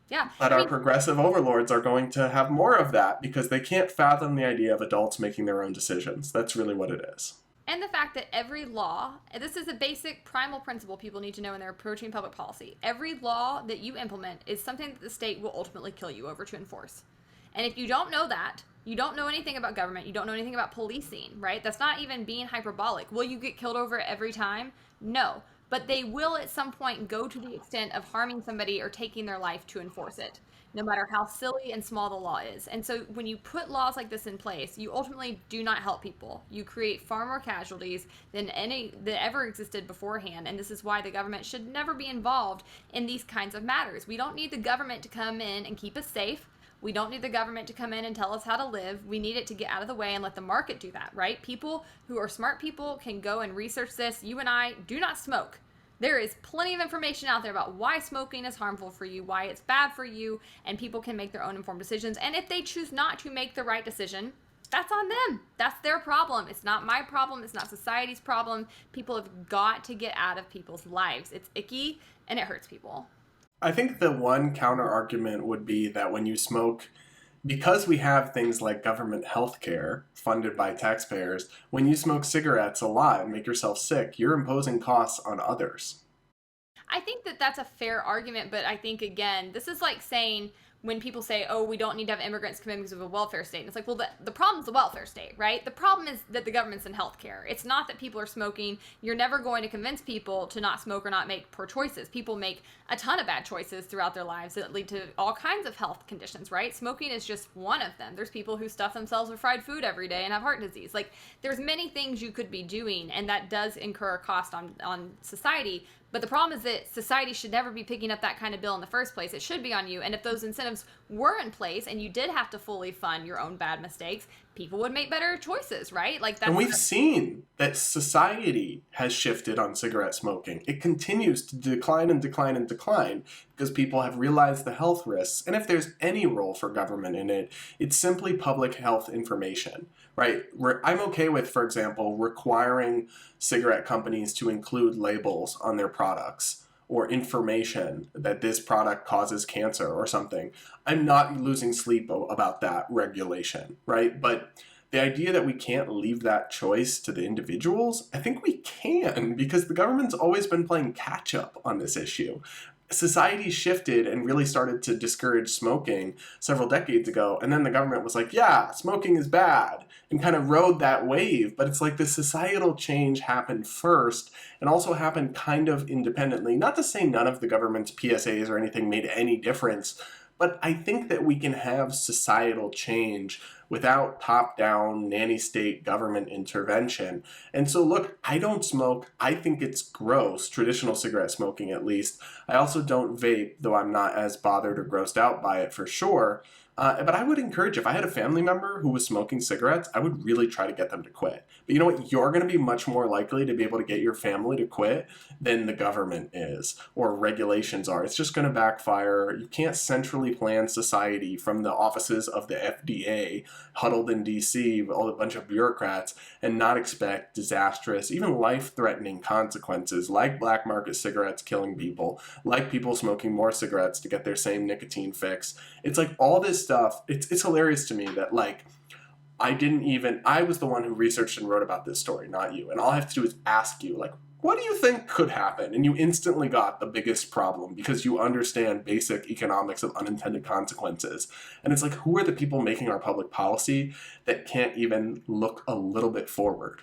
Yeah. But our progressive overlords are going to have more of that because they can't fathom the idea of adults making their own decisions. That's really what it is. And the fact that every law, and this is a basic primal principle people need to know when they're approaching public policy, every law that you implement is something that the state will ultimately kill you over to enforce. And if you don't know that, you don't know anything about government, you don't know anything about policing, right? That's not even being hyperbolic. Will you get killed over it every time? No. But they will at some point go to the extent of harming somebody or taking their life to enforce it, no matter how silly and small the law is. And so when you put laws like this in place, you ultimately do not help people. You create far more casualties than any that ever existed beforehand. And this is why the government should never be involved in these kinds of matters. We don't need the government to come in and keep us safe. We don't need the government to come in and tell us how to live. We need it to get out of the way and let the market do that, right? People who are smart people can go and research this. You and I do not smoke. There is plenty of information out there about why smoking is harmful for you, why it's bad for you, and people can make their own informed decisions. And if they choose not to make the right decision, that's on them. That's their problem. It's not my problem. It's not society's problem. People have got to get out of people's lives. It's icky and it hurts people. I think the one counter argument would be that when you smoke, because we have things like government health care funded by taxpayers, when you smoke cigarettes a lot and make yourself sick, you're imposing costs on others. I think that that's a fair argument, but I think, again, this is like saying when people say, oh, we don't need to have immigrants come in because of a welfare state. And it's like, well, the problem's the welfare state, right? The problem is that the government's in healthcare. It's not that people are smoking. You're never going to convince people to not smoke or not make poor choices. People make a ton of bad choices throughout their lives that lead to all kinds of health conditions, right? Smoking is just one of them. There's people who stuff themselves with fried food every day and have heart disease. Like, there's many things you could be doing, and that does incur a cost on society. But the problem is that society should never be picking up that kind of bill in the first place. It should be on you. And if those incentives were in place and you did have to fully fund your own bad mistakes, people would make better choices, right? Like that's. And we've seen that society has shifted on cigarette smoking. It continues to decline and decline and decline because people have realized the health risks. And if there's any role for government in it, it's simply public health information, right? I'm okay with, for example, requiring cigarette companies to include labels on their products or information that this product causes cancer or something. I'm not losing sleep about that regulation, right? But the idea that we can't leave that choice to the individuals, I think we can, because the government's always been playing catch up on this issue. Society shifted and really started to discourage smoking several decades ago, and then the government was like, yeah, smoking is bad, and kind of rode that wave. But it's like the societal change happened first and also happened kind of independently. Not to say none of the government's PSAs or anything made any difference, but I think that we can have societal change without top-down nanny-state government intervention. And so look, I don't smoke. I think it's gross, traditional cigarette smoking at least. I also don't vape, though I'm not as bothered or grossed out by it for sure. But I would encourage, if I had a family member who was smoking cigarettes, I would really try to get them to quit. But you know what? You're going to be much more likely to be able to get your family to quit than the government is or regulations are. It's just going to backfire. You can't centrally plan society from the offices of the FDA huddled in DC with a bunch of bureaucrats and not expect disastrous, even life-threatening consequences like black market cigarettes killing people, like people smoking more cigarettes to get their same nicotine fix. It's like all this stuff. It's hilarious to me that like I was the one who researched and wrote about this story, not you. And all I have to do is ask you, like, what do you think could happen? And you instantly got the biggest problem because you understand basic economics of unintended consequences. And it's like, who are the people making our public policy that can't even look a little bit forward?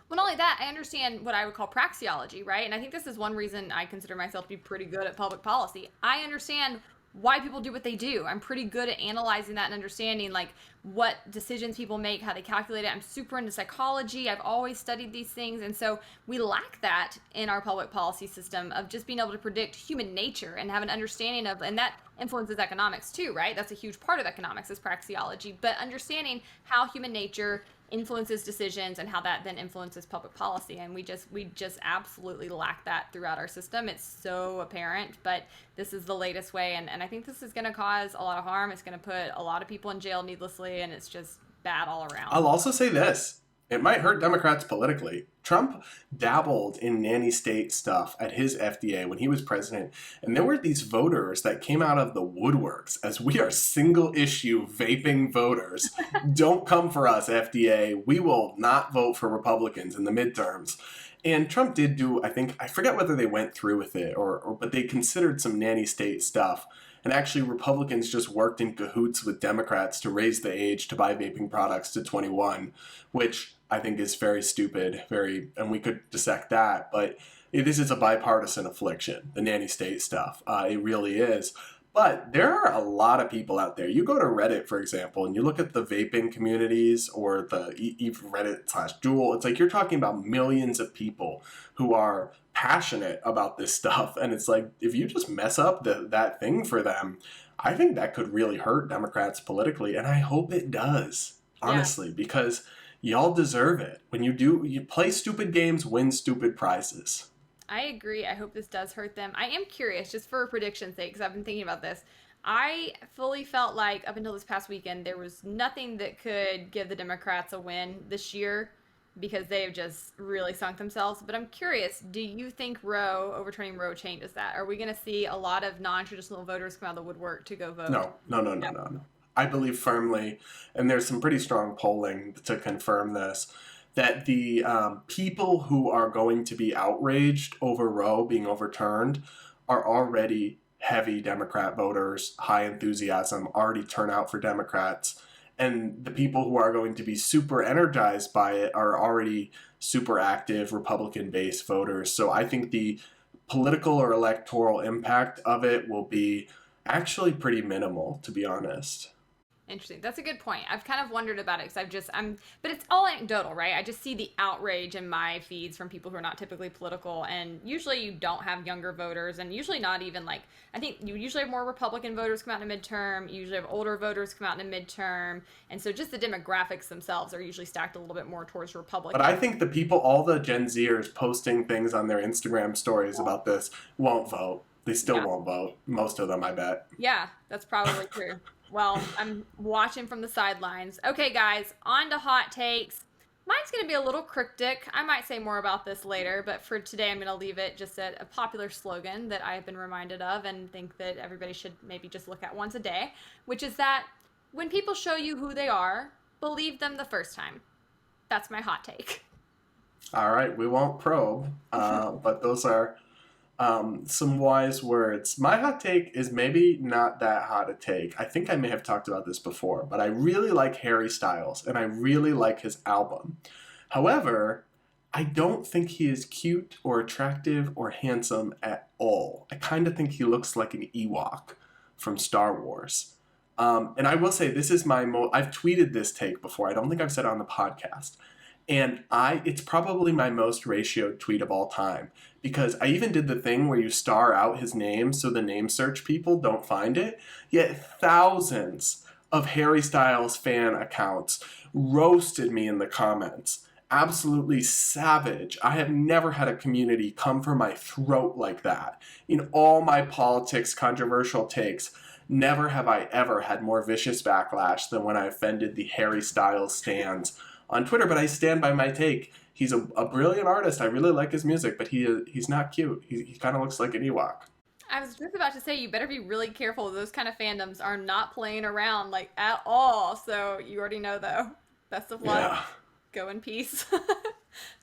Well, not only that, I understand what I would call praxeology, right? And I think this is one reason I consider myself to be pretty good at public policy. I understand why people do what they do. I'm pretty good at analyzing that and understanding like what decisions people make, how they calculate it. I'm super into psychology. I've always studied these things. And so we lack that in our public policy system of just being able to predict human nature and have an understanding of, and that influences economics too, right? That's a huge part of economics is praxeology, but understanding how human nature influences decisions and how that then influences public policy, and we just absolutely lack that throughout our system. It's so apparent, but this is the latest way, and I think this is going to cause a lot of harm. It's going to put a lot of people in jail needlessly, and it's just bad all around. I'll also say this. It might hurt Democrats politically. Trump dabbled in nanny state stuff at his FDA when he was president, and there were these voters that came out of the woodworks as we are single issue vaping voters. Don't come for us, FDA. We will not vote for Republicans in the midterms. And Trump did do, I forget whether they went through with it but they considered some nanny state stuff. And actually, Republicans just worked in cahoots with Democrats to raise the age to buy vaping products to 21, which I think is very stupid, and we could dissect that. But this is a bipartisan affliction, the nanny state stuff. It really is. But there are a lot of people out there. You go to Reddit, for example, and you look at the vaping communities or the even Reddit/Juul. It's like you're talking about millions of people who are passionate about this stuff. And it's like, if you just mess up that thing for them, I think that could really hurt Democrats politically. And I hope it does, honestly, because y'all deserve it. When you play stupid games, win stupid prizes. I agree. I hope this does hurt them. I am curious, just for prediction's sake, because I've been thinking about this. I fully felt like up until this past weekend, there was nothing that could give the Democrats a win this year because they have just really sunk themselves. But I'm curious, do you think overturning Roe changes that? Are we going to see a lot of non-traditional voters come out of the woodwork to go vote? No. I believe firmly, and there's some pretty strong polling to confirm this, that the people who are going to be outraged over Roe being overturned are already heavy Democrat voters, high enthusiasm, already turn out for Democrats. And the people who are going to be super energized by it are already super active Republican-based voters. So I think the political or electoral impact of it will be actually pretty minimal, to be honest. Interesting. That's a good point. I've kind of wondered about it because but it's all anecdotal, right? I just see the outrage in my feeds from people who are not typically political, and usually you don't have younger voters, and usually not even I think you usually have more Republican voters come out in a midterm, you usually have older voters come out in a midterm, and so just the demographics themselves are usually stacked a little bit more towards Republican. But I think the people, all the Gen Zers posting things on their Instagram stories about this won't vote. They still won't vote. Most of them, I bet. Yeah, that's probably true. Well, I'm watching from the sidelines. Okay, guys, on to hot takes. Mine's going to be a little cryptic. I might say more about this later, but for today, I'm going to leave it just at a popular slogan that I've been reminded of and think that everybody should maybe just look at once a day, which is that when people show you who they are, believe them the first time. That's my hot take. All right, we won't probe, but those are some wise words. My hot take is maybe not that hot a take. I think I may have talked about this before, but I really like Harry Styles, and I really like his album. However, I don't think he is cute or attractive or handsome at all. I kind of think he looks like an Ewok from Star Wars. And I will say, this is I've tweeted this take before. I don't think I've said it on the podcast. And it's probably my most ratioed tweet of all time, because I even did the thing where you star out his name so the name search people don't find it. Yet thousands of Harry Styles fan accounts roasted me in the comments. Absolutely savage. I have never had a community come for my throat like that. In all my politics controversial takes, never have I ever had more vicious backlash than when I offended the Harry Styles stans on Twitter. But I stand by my take. He's a brilliant artist. I really like his music, but he's not cute. He kind of looks like an Ewok. I was just about to say, you better be really careful. Those kind of fandoms are not playing around at all. So you already know, though. Best of luck. Yeah. Go in peace.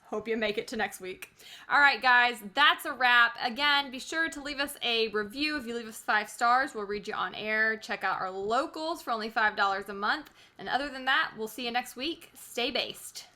Hope you make it to next week. All right, guys, that's a wrap. Again, be sure to leave us a review. If you leave us 5 stars, we'll read you on air. Check out our locals for only $5 a month. And other than that, we'll see you next week. Stay based.